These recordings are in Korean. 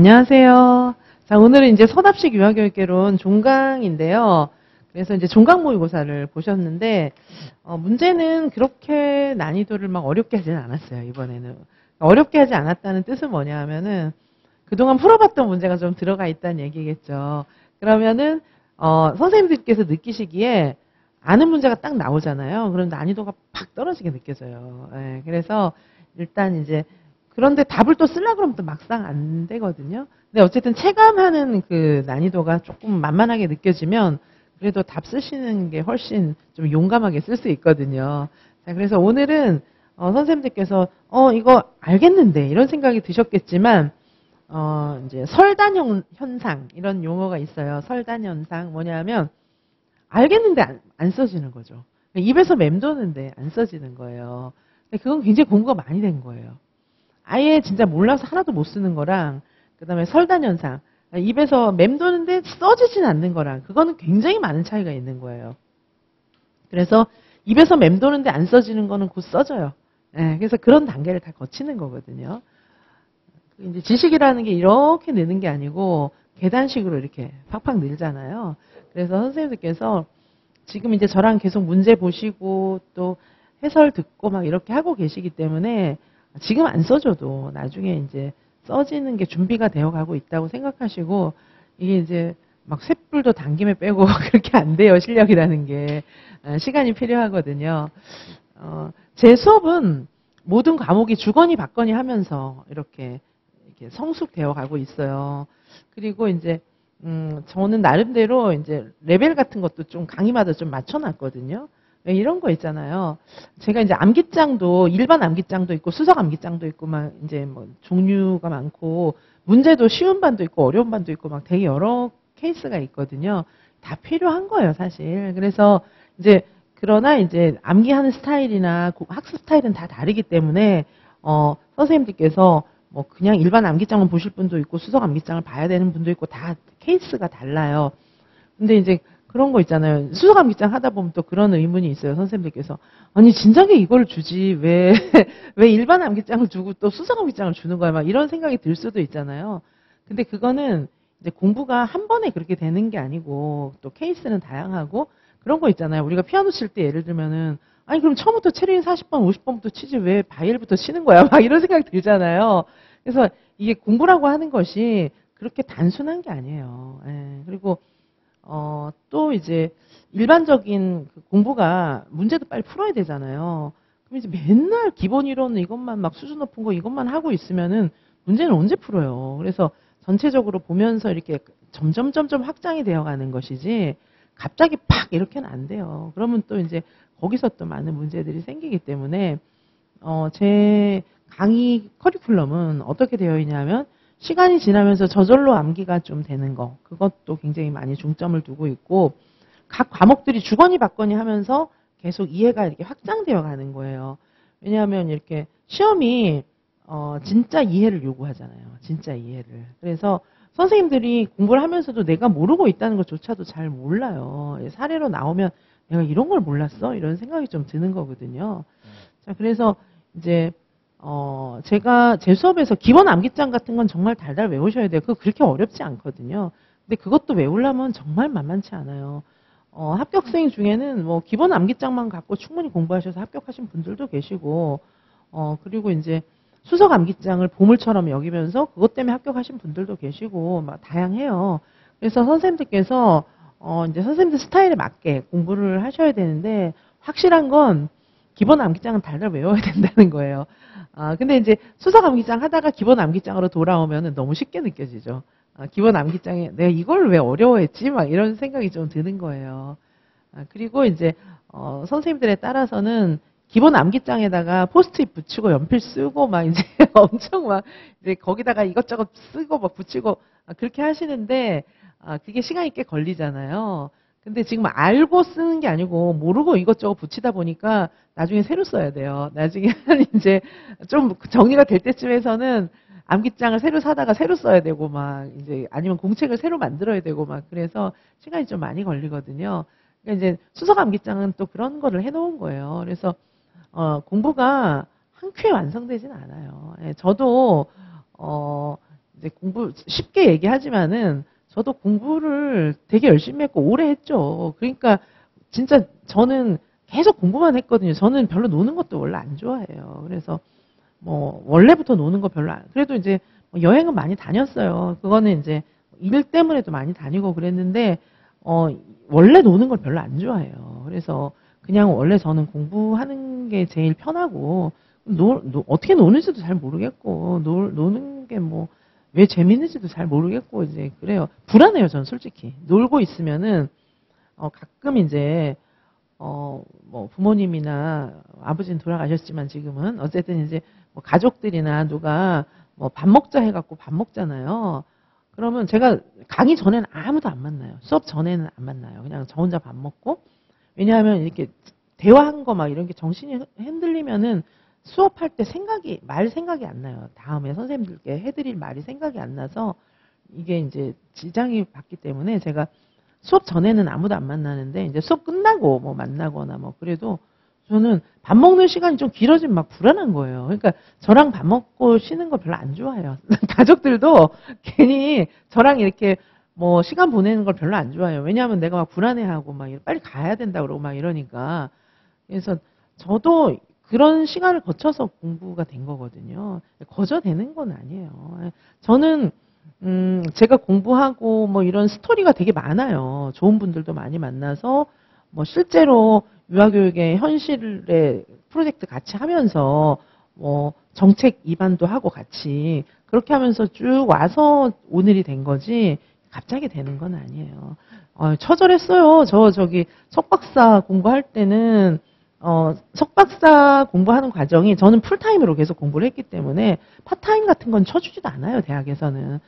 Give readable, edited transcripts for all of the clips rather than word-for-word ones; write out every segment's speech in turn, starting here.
안녕하세요. 자, 오늘은 이제 서답식 유아교육개론 종강인데요. 그래서 이제 종강 모의고사를 보셨는데, 문제는 그렇게 난이도를 막 어렵게 하지는 않았어요, 이번에는. 어렵게 하지 않았다는 뜻은 뭐냐 하면은, 그동안 풀어봤던 문제가 좀 들어가 있다는 얘기겠죠. 그러면은, 선생님들께서 느끼시기에 아는 문제가 딱 나오잖아요. 그럼 난이도가 팍 떨어지게 느껴져요. 예, 그래서 일단 이제 그런데 답을 또 쓰려고 그러면 또 막상 안 되거든요. 근데 어쨌든 체감하는 그 난이도가 조금 만만하게 느껴지면 그래도 답 쓰시는 게 훨씬 좀 용감하게 쓸 수 있거든요. 자, 그래서 오늘은 선생님들께서 이거 알겠는데 이런 생각이 드셨겠지만 이제 설단 현상 이런 용어가 있어요. 설단 현상 뭐냐면 알겠는데 안 써지는 거죠. 입에서 맴도는데 안 써지는 거예요. 근데 그건 굉장히 공부가 많이 된 거예요. 아예 진짜 몰라서 하나도 못 쓰는 거랑 그다음에 설단 현상 입에서 맴도는데 써지진 않는 거랑 그거는 굉장히 많은 차이가 있는 거예요. 그래서 입에서 맴도는데 안 써지는 거는 곧 써져요. 예, 그래서 그런 단계를 다 거치는 거거든요. 이제 지식이라는 게 이렇게 느는 게 아니고 계단식으로 이렇게 팍팍 늘잖아요. 그래서 선생님들께서 지금 이제 저랑 계속 문제 보시고 또 해설 듣고 막 이렇게 하고 계시기 때문에 지금 안 써줘도 나중에 이제 써지는 게 준비가 되어 가고 있다고 생각하시고 이게 이제 막 쇳불도 당김에 빼고 그렇게 안 돼요. 실력이라는 게. 시간이 필요하거든요. 제 수업은 모든 과목이 주거니 받거니 하면서 이렇게 성숙되어 가고 있어요. 그리고 이제 저는 나름대로 이제 레벨 같은 것도 좀 강의마다 좀 맞춰놨거든요. 이런 거 있잖아요. 제가 이제 암기장도 일반 암기장도 있고 수석 암기장도 있고 막 이제 뭐 종류가 많고 문제도 쉬운 반도 있고 어려운 반도 있고 막 되게 여러 케이스가 있거든요. 다 필요한 거예요, 사실. 그래서 이제 그러나 이제 암기하는 스타일이나 학습 스타일은 다 다르기 때문에 선생님들께서 뭐 그냥 일반 암기장만 보실 분도 있고 수석 암기장을 봐야 되는 분도 있고 다 케이스가 달라요. 근데 이제 그런 거 있잖아요. 수석 암기장 하다 보면 또 그런 의문이 있어요. 선생님들께서. 아니 진작에 이걸 주지 왜 일반 암기장을 주고 또 수석 암기장을 주는 거야. 막 이런 생각이 들 수도 있잖아요. 근데 그거는 이제 공부가 한 번에 그렇게 되는 게 아니고 또 케이스는 다양하고 그런 거 있잖아요. 우리가 피아노 칠 때 예를 들면은 아니 그럼 처음부터 체리인 40번 50번부터 치지 왜 바이엘부터 치는 거야. 막 이런 생각이 들잖아요. 그래서 이게 공부라고 하는 것이 그렇게 단순한 게 아니에요. 예, 그리고 또 이제 일반적인 그 공부가 문제도 빨리 풀어야 되잖아요. 그럼 이제 맨날 기본 이론 이것만 막 수준 높은 거 이것만 하고 있으면은 문제는 언제 풀어요. 그래서 전체적으로 보면서 이렇게 점점 확장이 되어 가는 것이지 갑자기 팍 이렇게는 안 돼요. 그러면 또 이제 거기서 또 많은 문제들이 생기기 때문에 제 강의 커리큘럼은 어떻게 되어 있냐면 시간이 지나면서 저절로 암기가 좀 되는 거 그것도 굉장히 많이 중점을 두고 있고 각 과목들이 주거니 받거니 하면서 계속 이해가 이렇게 확장되어 가는 거예요. 왜냐하면 이렇게 시험이 진짜 이해를 요구하잖아요. 진짜 이해를. 그래서 선생님들이 공부를 하면서도 내가 모르고 있다는 것조차도 잘 몰라요. 사례로 나오면 내가 이런 걸 몰랐어? 이런 생각이 좀 드는 거거든요. 자, 그래서 이제 제가 제 수업에서 기본 암기장 같은 건 정말 달달 외우셔야 돼요. 그거 그렇게 어렵지 않거든요. 근데 그것도 외우려면 정말 만만치 않아요. 합격생 중에는 뭐 기본 암기장만 갖고 충분히 공부하셔서 합격하신 분들도 계시고, 그리고 이제 수석 암기장을 보물처럼 여기면서 그것 때문에 합격하신 분들도 계시고, 막 다양해요. 그래서 선생님들께서, 이제 선생님들 스타일에 맞게 공부를 하셔야 되는데, 확실한 건 기본 암기장은 달달 외워야 된다는 거예요. 근데 이제 수석 암기장 하다가 기본 암기장으로 돌아오면 너무 쉽게 느껴지죠. 기본 암기장에 내가 이걸 왜 어려워했지? 막 이런 생각이 좀 드는 거예요. 그리고 이제 선생님들에 따라서는 기본 암기장에다가 포스트잇 붙이고 연필 쓰고 막 이제 엄청 막 이제 거기다가 이것저것 쓰고 막 붙이고 그렇게 하시는데 그게 시간이 꽤 걸리잖아요. 근데 지금 알고 쓰는 게 아니고 모르고 이것저것 붙이다 보니까 나중에 새로 써야 돼요. 나중에 이제 좀 정리가 될 때쯤에서는 암기장을 새로 사다가 새로 써야 되고 막 이제 아니면 공책을 새로 만들어야 되고 막 그래서 시간이 좀 많이 걸리거든요. 그러니까 이제 수석 암기장은 또 그런 거를 해놓은 거예요. 그래서 공부가 한 큐에 완성되진 않아요. 예, 저도 이제 공부 쉽게 얘기하지만은 저도 공부를 되게 열심히 했고 오래 했죠. 그러니까 진짜 저는 계속 공부만 했거든요. 저는 별로 노는 것도 원래 안 좋아해요. 그래서 뭐 원래부터 노는 거 별로 안, 그래도 이제 뭐 여행은 많이 다녔어요. 그거는 이제 일 때문에도 많이 다니고 그랬는데 원래 노는 걸 별로 안 좋아해요. 그래서 그냥 원래 저는 공부하는 게 제일 편하고 어떻게 노는지도 잘 모르겠고 노는 게 뭐 왜 재밌는지도 잘 모르겠고 이제 그래요. 불안해요. 저는 솔직히 놀고 있으면은 가끔 이제 뭐 부모님이나 아버지는 돌아가셨지만 지금은 어쨌든 이제 뭐 가족들이나 누가 뭐 밥 먹자 해갖고 밥 먹잖아요. 그러면 제가 강의 전에는 아무도 안 만나요. 수업 전에는 안 만나요. 그냥 저 혼자 밥 먹고. 왜냐하면 이렇게 대화한 거 막 이런 게 정신이 흔들리면은 수업할 때 말 생각이 안 나요. 다음에 선생님들께 해드릴 말이 생각이 안 나서 이게 이제 지장이 받기 때문에 제가 수업 전에는 아무도 안 만나는데 이제 수업 끝나고 뭐 만나거나 뭐 그래도 저는 밥 먹는 시간이 좀 길어지면 막 불안한 거예요. 그러니까 저랑 밥 먹고 쉬는 거 별로 안 좋아해요. 가족들도 괜히 저랑 이렇게 뭐 시간 보내는 걸 별로 안 좋아해요. 왜냐하면 내가 막 불안해하고 막 빨리 가야 된다 그러고 막 이러니까. 그래서 저도 그런 시간을 거쳐서 공부가 된 거거든요. 거저되는 건 아니에요. 저는 제가 공부하고 뭐 이런 스토리가 되게 많아요. 좋은 분들도 많이 만나서 뭐 실제로 유아교육의 현실의 프로젝트 같이 하면서 뭐 정책 입안도 하고 같이 그렇게 하면서 쭉 와서 오늘이 된 거지 갑자기 되는 건 아니에요. 처절했어요. 저기 석박사 공부할 때는 석박사 공부하는 과정이 저는 풀타임으로 계속 공부를 했기 때문에 파타임 같은 건 쳐주지도 않아요. 대학에서는.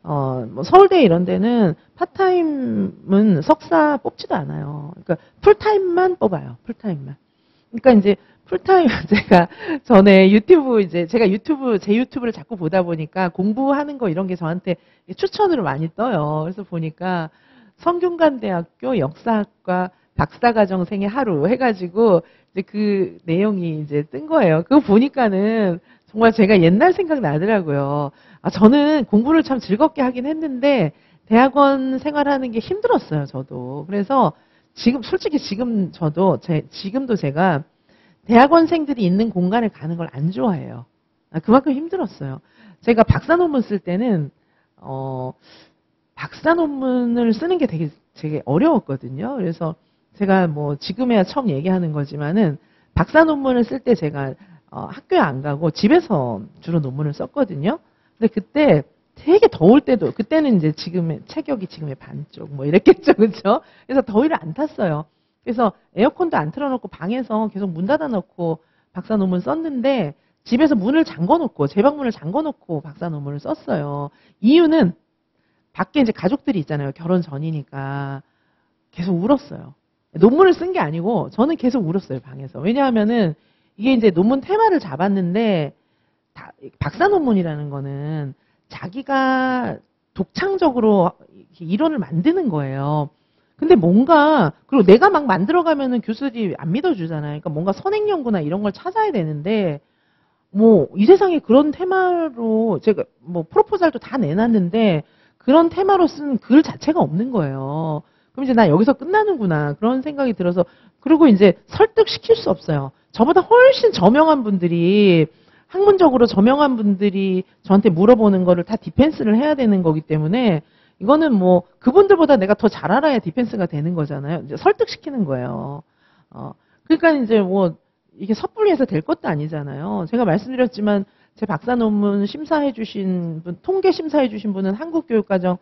뭐 서울대 이런 데는 파타임은 석사 뽑지도 않아요. 그러니까 풀타임만 뽑아요. 풀타임만. 그러니까 이제 풀타임 제가 전에 제가 제 유튜브를 자꾸 보다 보니까 공부하는 거 이런 게 저한테 추천으로 많이 떠요. 그래서 보니까 성균관대학교 역사학과 박사과정생의 하루 해가지고 이제 그 내용이 이제 뜬 거예요. 그거 보니까는 정말 제가 옛날 생각 나더라고요. 저는 공부를 참 즐겁게 하긴 했는데 대학원 생활하는 게 힘들었어요. 저도. 그래서 솔직히 지금도 제가 대학원생들이 있는 공간에 가는 걸 안 좋아해요. 그만큼 힘들었어요. 제가 박사 논문 쓸 때는 박사 논문을 쓰는 게 되게 어려웠거든요. 그래서 제가 뭐 지금에야 처음 얘기하는 거지만은 박사 논문을 쓸 때 제가 학교에 안 가고 집에서 주로 논문을 썼거든요. 근데 그때 되게 더울 때도 그때는 이제 체격이 지금의 반쪽 뭐 이랬겠죠, 그렇죠? 그래서 더위를 안 탔어요. 그래서 에어컨도 안 틀어놓고 방에서 계속 문 닫아놓고 박사 논문 썼는데 집에서 문을 잠궈놓고 제 방문을 잠궈놓고 박사 논문을 썼어요. 이유는 밖에 이제 가족들이 있잖아요. 결혼 전이니까 계속 울었어요. 논문을 쓴 게 아니고 저는 계속 울었어요, 방에서. 왜냐하면은 이게 이제 논문 테마를 잡았는데 박사 논문이라는 거는 자기가 독창적으로 이론을 만드는 거예요. 근데 그리고 내가 막 만들어가면은 교수들이 안 믿어주잖아요. 그러니까 뭔가 선행연구나 이런 걸 찾아야 되는데, 뭐, 이 세상에 그런 테마로, 제가 뭐, 프로포잘도 다 내놨는데, 그런 테마로 쓴 글 자체가 없는 거예요. 그럼 이제 나 여기서 끝나는구나. 그런 생각이 들어서, 그리고 이제 설득시킬 수 없어요. 저보다 훨씬 학문적으로 저명한 분들이 저한테 물어보는 거를 다 디펜스를 해야 되는 거기 때문에, 이거는 뭐 그분들보다 내가 더 잘 알아야 디펜스가 되는 거잖아요. 이제 설득시키는 거예요. 그러니까 이제 뭐 이게 섣불리 해서 될 것도 아니잖아요. 제가 말씀드렸지만 제 박사 논문 심사해 주신 분, 통계 심사해 주신 분은 한국교육과정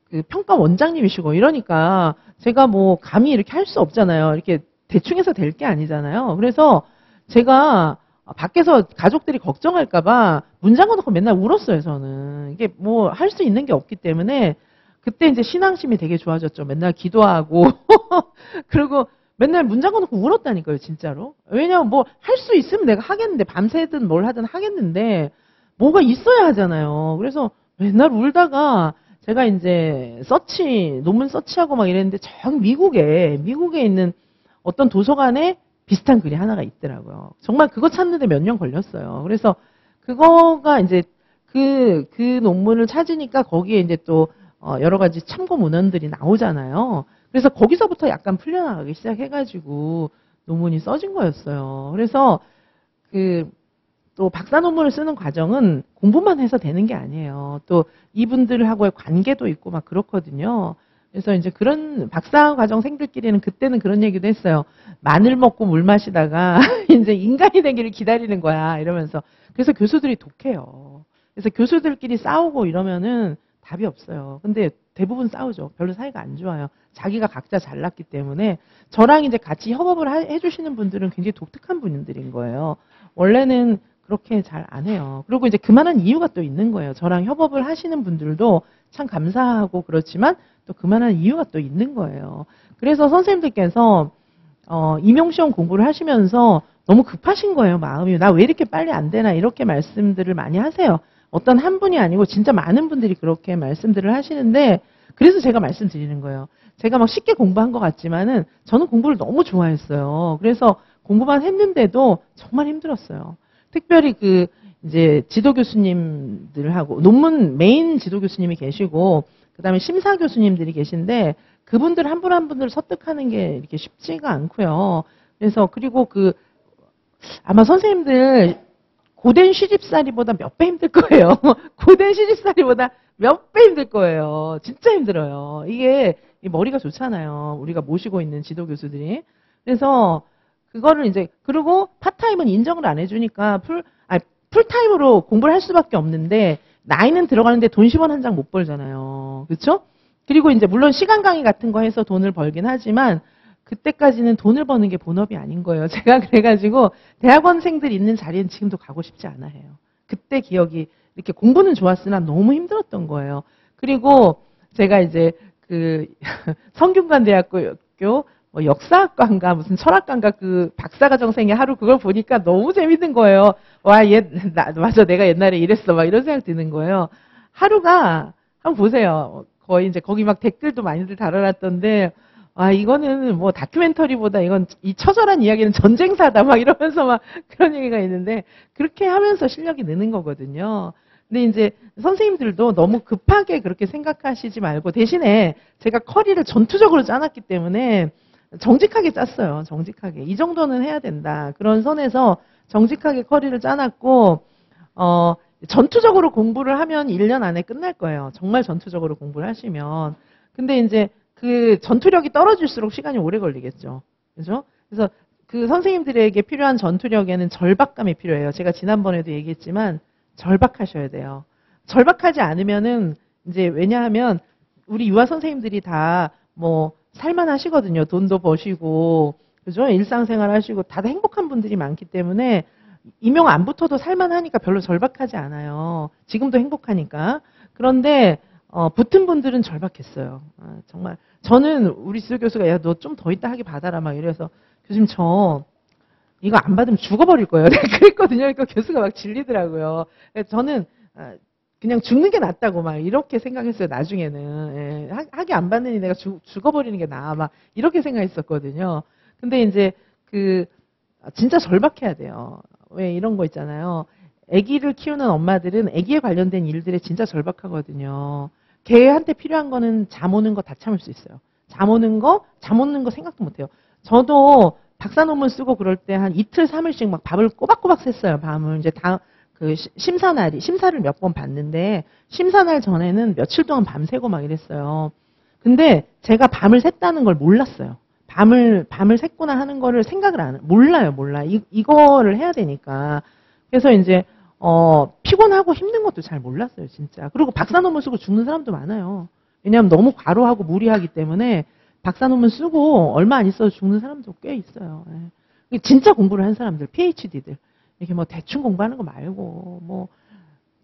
그 평가 원장님이시고 이러니까 제가 뭐 감히 이렇게 할 수 없잖아요. 이렇게 대충 해서 될 게 아니잖아요. 그래서 제가 밖에서 가족들이 걱정할까봐 문 잠궈놓고 맨날 울었어요, 저는. 이게 뭐 할 수 있는 게 없기 때문에 그때 이제 신앙심이 되게 좋아졌죠. 맨날 기도하고. 그리고 맨날 문 잠궈놓고 울었다니까요, 진짜로. 왜냐면 뭐 할 수 있으면 내가 하겠는데, 밤새든 뭘 하든 하겠는데, 뭐가 있어야 하잖아요. 그래서 맨날 울다가 제가 이제 논문 서치하고 막 이랬는데, 미국에 있는 어떤 도서관에 비슷한 글이 하나가 있더라고요. 정말 그거 찾는데 몇 년 걸렸어요. 그래서 그거가 이제 그 논문을 찾으니까 거기에 이제 또 여러 가지 참고 문헌들이 나오잖아요. 그래서 거기서부터 약간 풀려나가기 시작해가지고 논문이 써진 거였어요. 그래서 또 박사 논문을 쓰는 과정은 공부만 해서 되는 게 아니에요. 또 이분들하고의 관계도 있고 막 그렇거든요. 그래서 이제 그런 박사 과정생들끼리는 그때는 그런 얘기도 했어요. 마늘 먹고 물 마시다가 이제 인간이 되기를 기다리는 거야 이러면서. 그래서 교수들이 독해요. 그래서 교수들끼리 싸우고 이러면은 답이 없어요. 근데 대부분 싸우죠. 별로 사이가 안 좋아요. 자기가 각자 잘났기 때문에. 저랑 이제 같이 협업을 해주시는 분들은 굉장히 독특한 분들인 거예요. 원래는 그렇게 잘 안 해요. 그리고 이제 그만한 이유가 또 있는 거예요. 저랑 협업을 하시는 분들도 참 감사하고 그렇지만 또 그만한 이유가 또 있는 거예요. 그래서 선생님들께서 임용시험 공부를 하시면서 너무 급하신 거예요. 마음이. 나 왜 이렇게 빨리 안 되나 이렇게 말씀들을 많이 하세요. 어떤 한 분이 아니고 진짜 많은 분들이 그렇게 말씀들을 하시는데 그래서 제가 말씀드리는 거예요. 제가 막 쉽게 공부한 것 같지만은 저는 공부를 너무 좋아했어요. 그래서 공부만 했는데도 정말 힘들었어요. 특별히 이제 지도 교수님들하고 논문 메인 지도 교수님이 계시고 그다음에 심사 교수님들이 계신데 그분들 한 분 한 분을 설득하는 게 이렇게 쉽지가 않고요. 그래서 그리고 아마 선생님들 고된 시집살이보다 몇 배 힘들 거예요. 고된 시집살이보다 몇 배 힘들 거예요. 진짜 힘들어요. 이게 머리가 좋잖아요. 우리가 모시고 있는 지도 교수들이. 그래서 그거를 이제 그리고 파타임은 인정을 안 해주니까 풀타임으로 공부를 할 수밖에 없는데 나이는 들어가는데 돈 10원 한 장 못 벌잖아요. 그렇죠? 그리고 이제 물론 시간 강의 같은 거 해서 돈을 벌긴 하지만 그때까지는 돈을 버는 게 본업이 아닌 거예요. 제가 그래가지고 대학원생들 있는 자리는 지금도 가고 싶지 않아 해요. 그때 기억이 이렇게 공부는 좋았으나 너무 힘들었던 거예요. 그리고 제가 이제 성균관대학교 뭐 역사학과인가 무슨 철학과인가 박사과정생의 하루 그걸 보니까 너무 재밌는 거예요. 와, 맞아, 내가 옛날에 이랬어. 막 이런 생각 드는 거예요. 하루가 한번 보세요. 거의 이제 거기 막 댓글도 많이들 달아놨던데 이거는 뭐 다큐멘터리보다 이 처절한 이야기는 전쟁사다 막 이러면서 막 그런 얘기가 있는데 그렇게 하면서 실력이 느는 거거든요. 근데 이제 선생님들도 너무 급하게 그렇게 생각하시지 말고 대신에 제가 커리를 전투적으로 짜놨기 때문에 정직하게 짰어요. 정직하게. 이 정도는 해야 된다. 그런 선에서 정직하게 커리를 짜놨고 전투적으로 공부를 하면 1년 안에 끝날 거예요. 정말 전투적으로 공부를 하시면. 근데 이제 전투력이 떨어질수록 시간이 오래 걸리겠죠. 그죠? 그래서 선생님들에게 필요한 전투력에는 절박감이 필요해요. 제가 지난번에도 얘기했지만 절박하셔야 돼요. 절박하지 않으면은 이제 왜냐하면 우리 유아 선생님들이 다 뭐 살만하시거든요. 돈도 버시고 그죠? 일상생활 하시고 다들 행복한 분들이 많기 때문에 임용 안 붙어도 살만하니까 별로 절박하지 않아요. 지금도 행복하니까. 그런데 붙은 분들은 절박했어요. 정말 저는 우리 지도 교수가 야, 너 좀 더 있다 하기 받아라 막 이래서 교수님 저 이거 안 받으면 죽어버릴 거예요. 내가 그랬거든요. 그러니까 교수가 막 질리더라고요. 저는 그냥 죽는 게 낫다고 막 이렇게 생각했어요. 나중에는 예, 학위 안 받느니 내가 죽어버리는 게 나아 막 이렇게 생각했었거든요. 근데 이제 진짜 절박해야 돼요. 왜 이런 거 있잖아요. 아기를 키우는 엄마들은 아기에 관련된 일들에 진짜 절박하거든요. 걔한테 필요한 거는 잠 오는 거 다 참을 수 있어요. 잠 오는 거 생각도 못 해요. 저도 박사 논문 쓰고 그럴 때 한 이틀, 3일씩 막 밥을 꼬박꼬박 샜어요. 밤을. 이제 심사를 몇 번 봤는데, 심사날 전에는 며칠 동안 밤새고 막 이랬어요. 근데 제가 밤을 샜다는 걸 몰랐어요. 밤을 샜구나 하는 거를 생각을 몰라. 이거를 해야 되니까. 그래서 이제, 피곤하고 힘든 것도 잘 몰랐어요, 진짜. 그리고 박사 논문 쓰고 죽는 사람도 많아요. 왜냐하면 너무 과로하고 무리하기 때문에 박사 논문 쓰고 얼마 안 있어도 죽는 사람도 꽤 있어요. 진짜 공부를 한 사람들, PhD들. 이렇게 뭐 대충 공부하는 거 말고,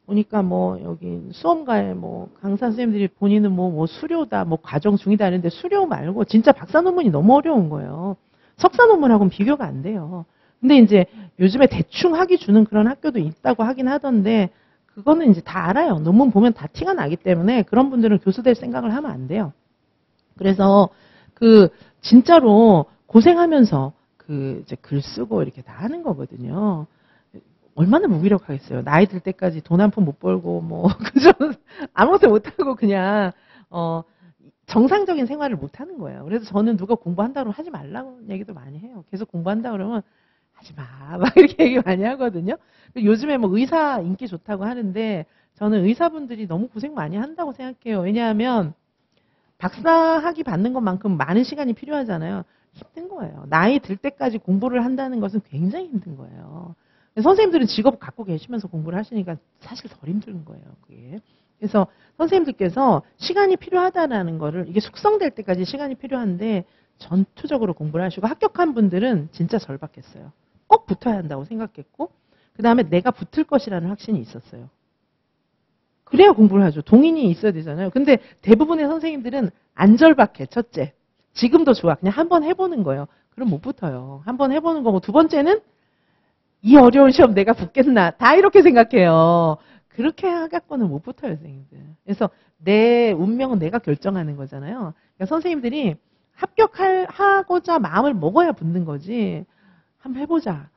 보니까 여기 수험가에 강사 선생님들이 본인은 뭐 수료다, 과정 중이다 하는데 수료 말고 진짜 박사 논문이 너무 어려운 거예요. 석사 논문하고는 비교가 안 돼요. 근데 이제 요즘에 대충 학위 주는 그런 학교도 있다고 하긴 하던데 그거는 이제 다 알아요. 논문 보면 다 티가 나기 때문에 그런 분들은 교수 될 생각을 하면 안 돼요. 그래서 진짜로 고생하면서 이제 글 쓰고 이렇게 다 하는 거거든요. 얼마나 무기력하겠어요. 나이 들 때까지 돈 한 푼 못 벌고 뭐 그저 아무것도 못 하고 그냥 정상적인 생활을 못 하는 거예요. 그래서 저는 누가 공부한다고 하지 말라고 얘기도 많이 해요. 계속 공부한다 그러면 하지 마. 막 이렇게 얘기 많이 하거든요. 요즘에 뭐 의사 인기 좋다고 하는데 저는 의사분들이 너무 고생 많이 한다고 생각해요. 왜냐하면 박사학위 받는 것만큼 많은 시간이 필요하잖아요. 힘든 거예요. 나이 들 때까지 공부를 한다는 것은 굉장히 힘든 거예요. 선생님들은 직업 갖고 계시면서 공부를 하시니까 사실 덜 힘든 거예요. 그게. 그래서 선생님들께서 시간이 필요하다라는 거를 이게 숙성될 때까지 시간이 필요한데 전투적으로 공부를 하시고 합격한 분들은 진짜 절박했어요. 꼭 붙어야 한다고 생각했고 그 다음에 내가 붙을 것이라는 확신이 있었어요. 그래야 공부를 하죠. 동인이 있어야 되잖아요. 근데 대부분의 선생님들은 안 절박해. 첫째. 지금도 좋아. 그냥 한번 해보는 거예요. 그럼 못 붙어요. 한번 해보는 거고 두 번째는 이 어려운 시험 내가 붙겠나. 다 이렇게 생각해요. 그렇게 하갖고는 못 붙어요. 선생님들. 그래서 내 운명은 내가 결정하는 거잖아요. 그러니까 선생님들이 합격하고자 마음을 먹어야 붙는 거지. 한번 해보자.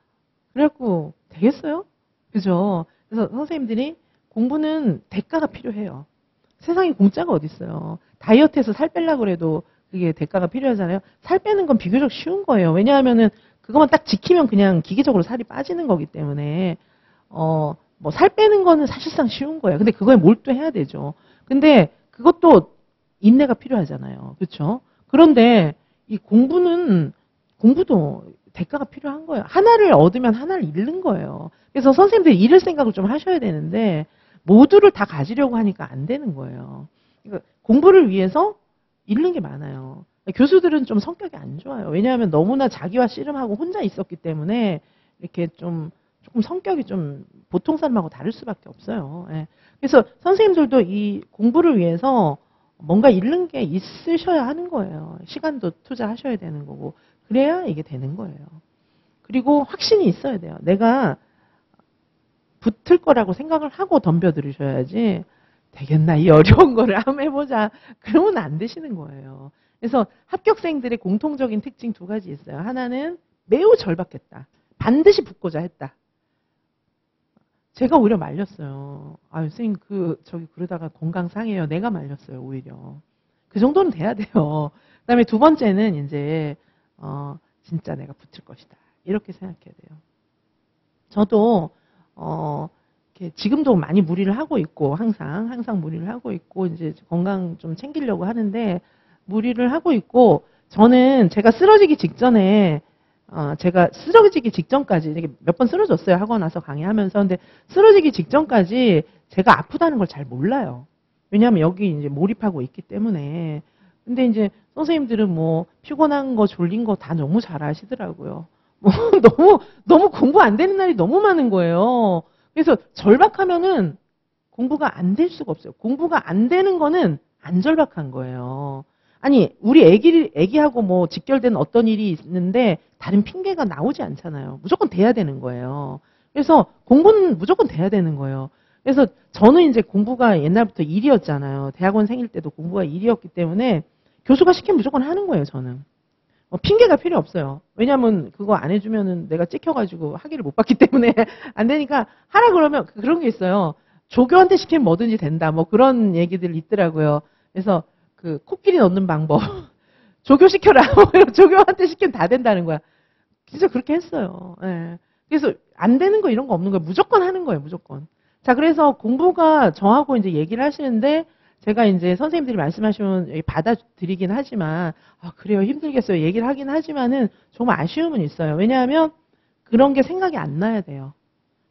그래갖고 되겠어요? 그죠? 그래서 선생님들이 공부는 대가가 필요해요. 세상에 공짜가 어디 있어요. 다이어트해서 살 빼려고 그래도 그게 대가가 필요하잖아요. 살 빼는 건 비교적 쉬운 거예요. 왜냐하면은 그것만 딱 지키면 그냥 기계적으로 살이 빠지는 거기 때문에 뭐 살 빼는 거는 사실상 쉬운 거예요. 근데 그거에 몰두해야 되죠. 근데 그것도 인내가 필요하잖아요. 그렇죠? 그런데 이 공부도 대가가 필요한 거예요. 하나를 얻으면 하나를 잃는 거예요. 그래서 선생님들이 잃을 생각을 좀 하셔야 되는데 모두를 다 가지려고 하니까 안 되는 거예요. 그러니까 공부를 위해서 잃는 게 많아요. 교수들은 좀 성격이 안 좋아요. 왜냐하면 너무나 자기와 씨름하고 혼자 있었기 때문에 이렇게 조금 성격이 좀 보통 사람하고 다를 수밖에 없어요. 예. 그래서 선생님들도 이 공부를 위해서 뭔가 잃는 게 있으셔야 하는 거예요. 시간도 투자하셔야 되는 거고 그래야 이게 되는 거예요. 그리고 확신이 있어야 돼요. 내가 붙을 거라고 생각을 하고 덤벼들으셔야지 되겠나 이 어려운 거를 한번 해보자 그러면 안 되시는 거예요. 그래서 합격생들의 공통적인 특징 두 가지 있어요. 하나는 매우 절박했다. 반드시 붙고자 했다. 제가 오히려 말렸어요. 아유 선생님 그러다가 건강 상해요. 내가 말렸어요 오히려. 그 정도는 돼야 돼요. 그다음에 두 번째는 이제 진짜 내가 붙을 것이다. 이렇게 생각해야 돼요. 저도 지금도 많이 무리를 하고 있고 항상 무리를 하고 있고 이제 건강 좀 챙기려고 하는데 무리를 하고 있고 저는 제가 쓰러지기 직전에 제가 쓰러지기 직전까지 이렇게 몇 번 쓰러졌어요. 하고 나서 강의하면서. 근데 쓰러지기 직전까지 제가 아프다는 걸 잘 몰라요. 왜냐하면 여기 이제 몰입하고 있기 때문에. 근데 이제 선생님들은 뭐 피곤한 거 졸린 거 다 너무 잘 아시더라고요. 뭐 너무 공부 안 되는 날이 너무 많은 거예요. 그래서 절박하면은 공부가 안 될 수가 없어요. 공부가 안 되는 거는 안 절박한 거예요. 아니 우리 애기하고 뭐 직결된 어떤 일이 있는데 다른 핑계가 나오지 않잖아요. 무조건 돼야 되는 거예요. 그래서 공부는 무조건 돼야 되는 거예요. 그래서 저는 이제 공부가 옛날부터 일이었잖아요. 대학원 생일 때도 공부가 일이었기 때문에 교수가 시키면 무조건 하는 거예요. 저는. 핑계가 필요 없어요. 왜냐하면 그거 안 해주면은 내가 찍혀가지고 학위를 못 받기 때문에 안 되니까 하라 그러면 그런 게 있어요. 조교한테 시키면 뭐든지 된다. 뭐 그런 얘기들이 있더라고요. 그래서 그 코끼리 넣는 방법. 조교시켜라. 조교한테 시키면 다 된다는 거야. 진짜 그렇게 했어요. 예. 그래서 안 되는 거 이런 거 없는 거예요. 무조건 하는 거예요. 무조건. 자, 그래서 공부가 저하고 이제 얘기를 하시는데 제가 이제 선생님들이 말씀하시면 받아들이긴 하지만 그래요. 힘들겠어요. 얘기를 하긴 하지만은 좀 아쉬움은 있어요. 왜냐하면 그런 게 생각이 안 나야 돼요.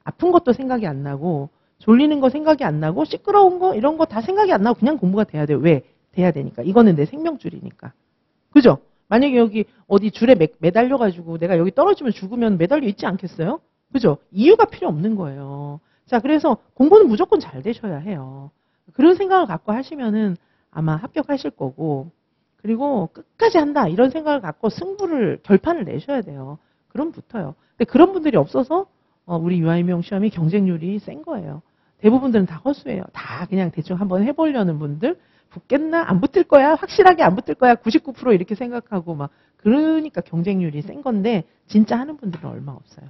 아픈 것도 생각이 안 나고 졸리는 거 생각이 안 나고 시끄러운 거 이런 거 다 생각이 안 나고 그냥 공부가 돼야 돼요. 왜? 돼야 되니까. 이거는 내 생명줄이니까. 그죠? 만약에 여기 어디 줄에 매달려가지고 내가 여기 떨어지면 죽으면 매달려 있지 않겠어요? 그죠? 이유가 필요 없는 거예요. 자, 그래서 공부는 무조건 잘 되셔야 해요. 그런 생각을 갖고 하시면은 아마 합격하실 거고, 그리고 끝까지 한다 이런 생각을 갖고 결판을 내셔야 돼요. 그럼 붙어요. 근데 그런 분들이 없어서 우리 유아임용 시험이 경쟁률이 센 거예요. 대부분들은 다 허수예요. 다 그냥 대충 한번 해보려는 분들. 붙겠나? 안 붙을 거야? 확실하게 안 붙을 거야? 99% 이렇게 생각하고 그러니까 경쟁률이 센 건데 진짜 하는 분들은 얼마 없어요.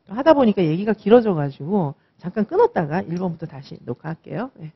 하다 보니까 얘기가 길어져가지고 잠깐 끊었다가 1번부터 다시 녹화할게요. 네.